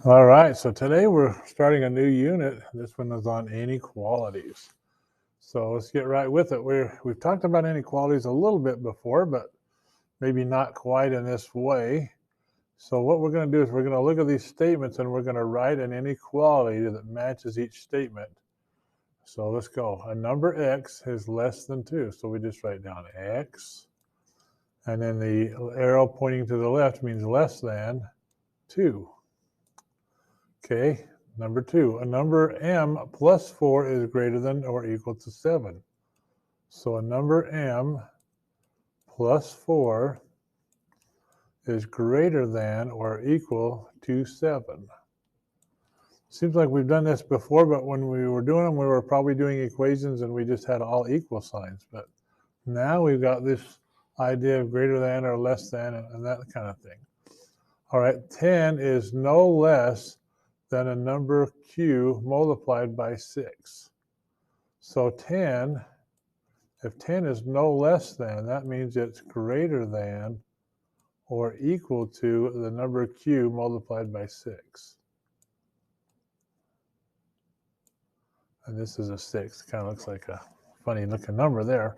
All right, so today we're starting a new unit. This one is on inequalities. So let's get right with it. We've talked about inequalities a little bit before, but maybe not quite in this way. So what we're going to do is we're going to look at these statements and we're going to write an inequality that matches each statement. So let's go. A number x is less than 2. So we just write down x. And then the arrow pointing to the left means less than 2. Okay, number 2, a number m plus 4 is greater than or equal to 7. So a number m plus 4 is greater than or equal to 7. Seems like we've done this before, but when we were doing them, we were probably doing equations and we just had all equal signs. But now we've got this idea of greater than or less than and that kind of thing. All right, 10 is no less than a number q multiplied by 6. So 10, if 10 is no less than, that means it's greater than or equal to the number q multiplied by 6. And this is a 6. Kind of looks like a funny looking number there.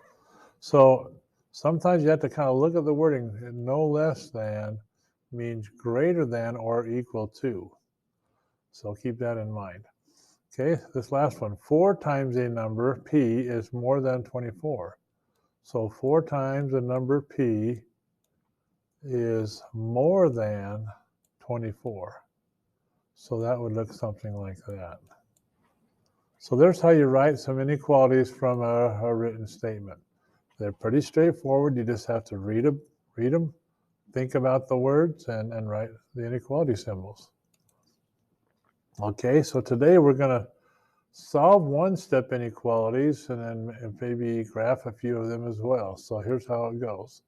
So sometimes you have to kind of look at the wording. No less than means greater than or equal to. So keep that in mind. Okay, this last one, 4 times a number p is more than 24. So 4 times a number p is more than 24. So that would look something like that. So there's how you write some inequalities from a written statement. They're pretty straightforward. You just have to read them, think about the words, and write the inequality symbols. Okay, so today we're going to solve one-step inequalities and then maybe graph a few of them as well. So here's how it goes.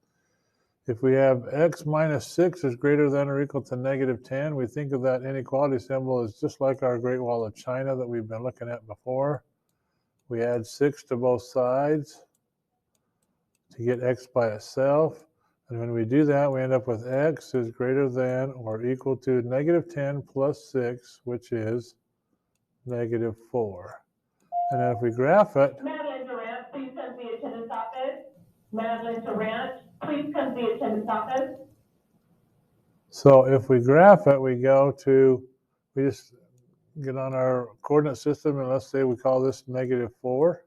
If we have x minus 6 is greater than or equal to negative 10, we think of that inequality symbol as just like our Great Wall of China that we've been looking at before. We add 6 to both sides to get x by itself. And when we do that, we end up with x is greater than or equal to negative 10 plus 6, which is negative 4. And then if we graph it, Madeline Durant, please come to the attendance office. Madeline Durant, please come to the attendance office. So if we graph it, we just get on our coordinate system and let's say we call this negative 4.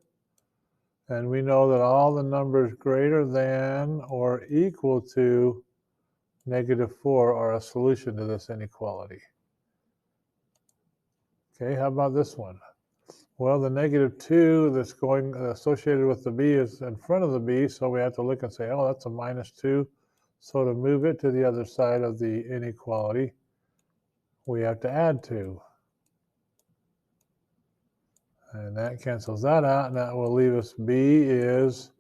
And we know that all the numbers greater than or equal to negative 4 are a solution to this inequality. Okay, how about this one? Well, the negative 2 that's going associated with the b is in front of the b, so we have to look and say, oh, that's a minus 2. So to move it to the other side of the inequality, we have to add 2. And that cancels that out, and that will leave us b is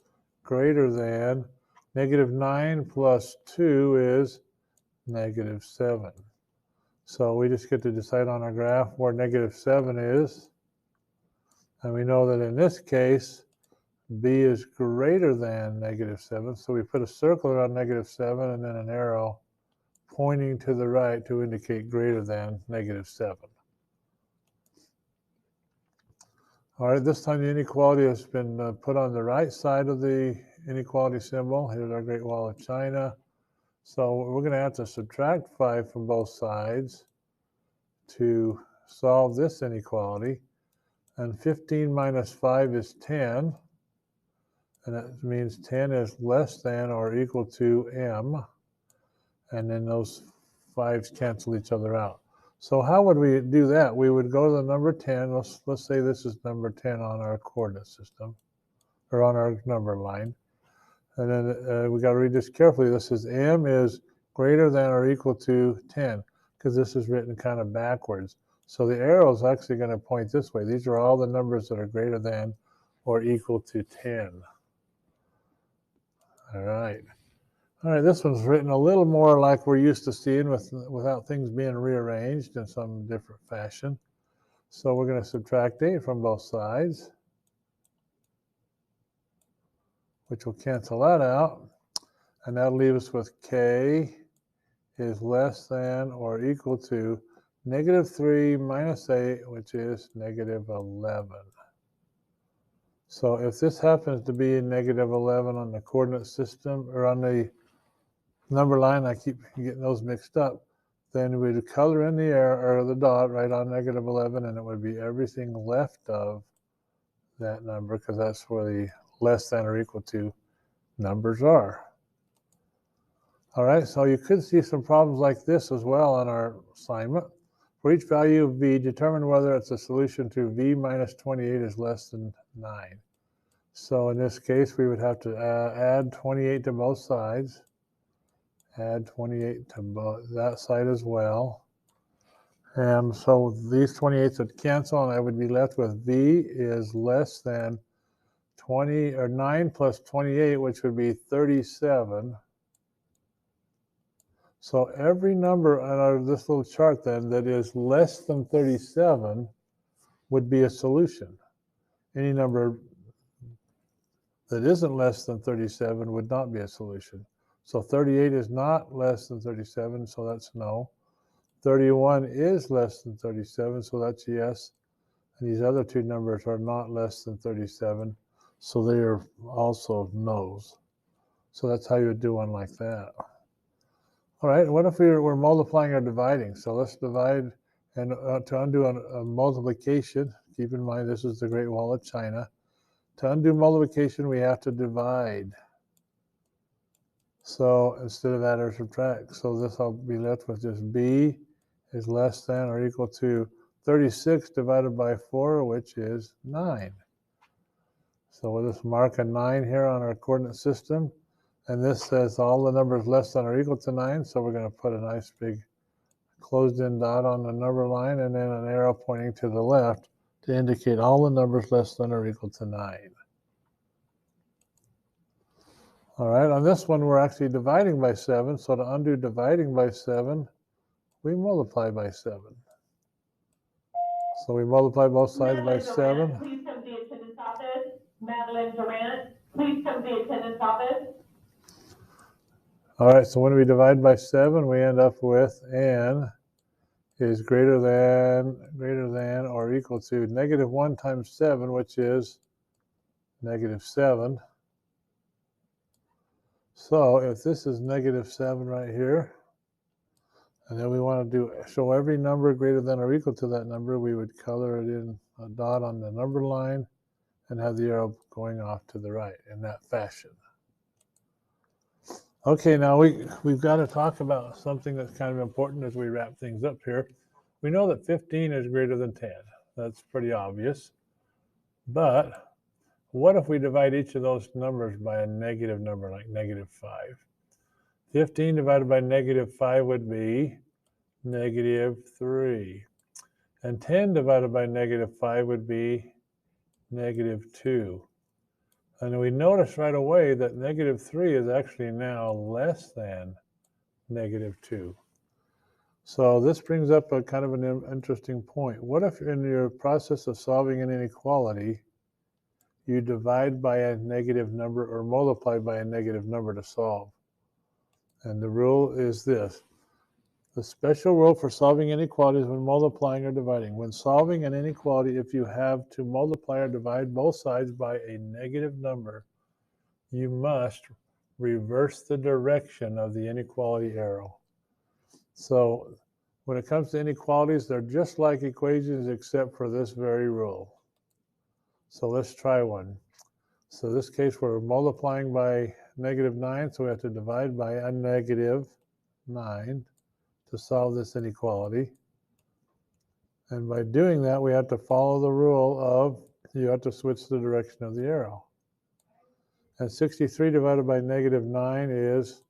greater than negative 9 plus 2 is negative 7. So we just get to decide on our graph where negative 7 is. And we know that in this case, b is greater than negative 7. So we put a circle around negative 7 and then an arrow pointing to the right to indicate greater than negative 7. All right, this time the inequality has been put on the right side of the inequality symbol. Here's our Great Wall of China. So we're going to have to subtract 5 from both sides to solve this inequality. And 15 minus 5 is 10. And that means 10 is less than or equal to m. And then those 5s cancel each other out. So how would we do that? We would go to the number 10. Let's say this is number 10 on our coordinate system, or on our number line. And then we got to read this carefully. This is m is greater than or equal to 10, because this is written kind of backwards. So the arrow is actually going to point this way. These are all the numbers that are greater than or equal to 10. All right. All right, this one's written a little more like we're used to seeing without things being rearranged in some different fashion. So we're going to subtract 8 from both sides, which will cancel that out. And that'll leave us with k is less than or equal to negative 3 minus 8, which is negative 11. So if this happens to be negative 11 on the coordinate system, or on the number line, I keep getting those mixed up, then we'd color in the arrow, or the dot, right on negative 11, and it would be everything left of that number, because that's where the less than or equal to numbers are. All right, so you could see some problems like this as well on our assignment. For each value of v, determine whether it's a solution to v minus 28 is less than 9. So in this case, we would have to add 28 to both sides. Add 28 to that side as well. And so these 28s would cancel, and I would be left with v is less than 20, or 9 plus 28, which would be 37. So every number on this little chart then that is less than 37 would be a solution. Any number that isn't less than 37 would not be a solution. So 38 is not less than 37, so that's no. 31 is less than 37, so that's yes. And these other two numbers are not less than 37, so they are also no's. So that's how you would do one like that. All right, what if we're multiplying or dividing? So let's divide, and to undo a multiplication, keep in mind this is the Great Wall of China. To undo multiplication, we have to divide. So instead of add or subtract, so this I'll be left with just b is less than or equal to 36 divided by 4, which is 9. So we'll just mark a 9 here on our coordinate system. And this says all the numbers less than or equal to 9, so we're going to put a nice big closed-in dot on the number line, and then an arrow pointing to the left to indicate all the numbers less than or equal to 9. All right, on this one, we're actually dividing by 7, so to undo dividing by 7, we multiply by 7. So we multiply both sides by 7. Please come to the attendance office. Madeline Durant, please come to the attendance office. All right, so when we divide by 7, we end up with n is greater than or equal to negative 1 times 7, which is negative 7. So if this is negative 7 right here, and then we want to show every number greater than or equal to that number, we would color it in a dot on the number line and have the arrow going off to the right in that fashion. Okay, now we've got to talk about something that's kind of important as we wrap things up here. We know that 15 is greater than 10. That's pretty obvious. But what if we divide each of those numbers by a negative number, like negative 5? 15 divided by negative 5 would be negative 3. And 10 divided by negative 5 would be negative 2. And we notice right away that negative 3 is actually now less than negative 2. So this brings up a kind of an interesting point. What if in your process of solving an inequality, you divide by a negative number or multiply by a negative number to solve? And the rule is this. The special rule for solving inequalities when multiplying or dividing. When solving an inequality, if you have to multiply or divide both sides by a negative number, you must reverse the direction of the inequality arrow. So when it comes to inequalities, they're just like equations except for this very rule. So let's try one. So in this case, we're multiplying by negative 9, so we have to divide by a negative 9 to solve this inequality. And by doing that, we have to follow the rule of you have to switch the direction of the arrow. And 63 divided by negative 9 is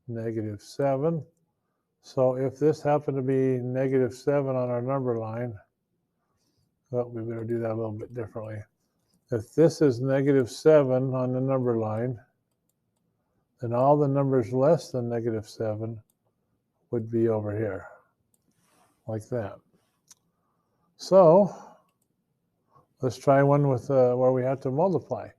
negative 7. So if this happened to be negative 7 on our number line, well, we better do that a little bit differently. If this is negative 7 on the number line, then all the numbers less than negative 7 would be over here, like that. So let's try one with where we have to multiply.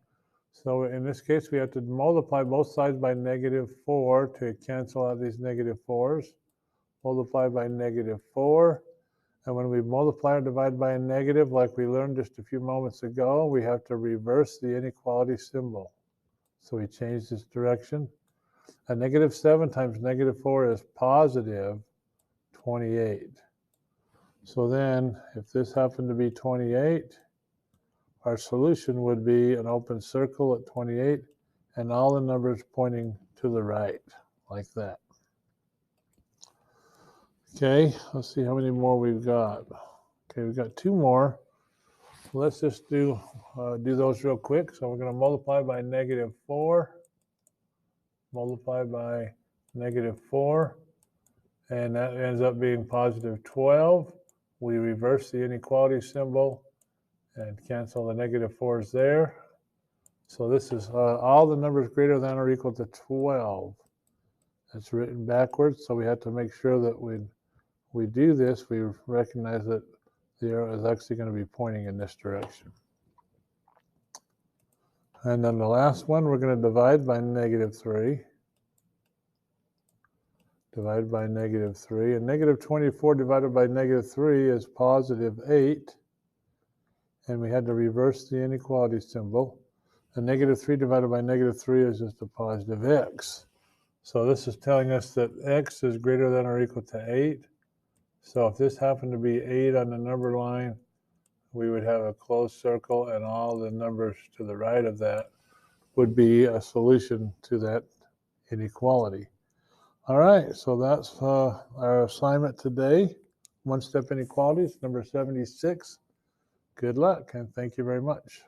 So in this case, we have to multiply both sides by negative 4 to cancel out these negative 4s. Multiply by negative 4, And when we multiply or divide by a negative, like we learned just a few moments ago, we have to reverse the inequality symbol. So we change this direction. A negative 7 times negative 4 is positive 28. So then, if this happened to be 28, our solution would be an open circle at 28 and all the numbers pointing to the right, like that. Okay, let's see how many more we've got. Okay, we've got 2 more. Let's just do those real quick. So we're going to multiply by negative 4, multiply by negative 4, and that ends up being positive 12. We reverse the inequality symbol and cancel the negative 4s there. So this is all the numbers greater than or equal to 12. It's written backwards, so we have to make sure that when we do this, we recognize that the arrow is actually going to be pointing in this direction. And then the last one, we're going to divide by negative 3. Divide by negative 3. And negative 24 divided by negative 3 is positive 8. And we had to reverse the inequality symbol. And negative 3 divided by negative 3 is just a positive x. So this is telling us that x is greater than or equal to 8. So if this happened to be 8 on the number line, we would have a closed circle, and all the numbers to the right of that would be a solution to that inequality. All right, so that's our assignment today. One-step inequalities, number 76. Good luck, and thank you very much.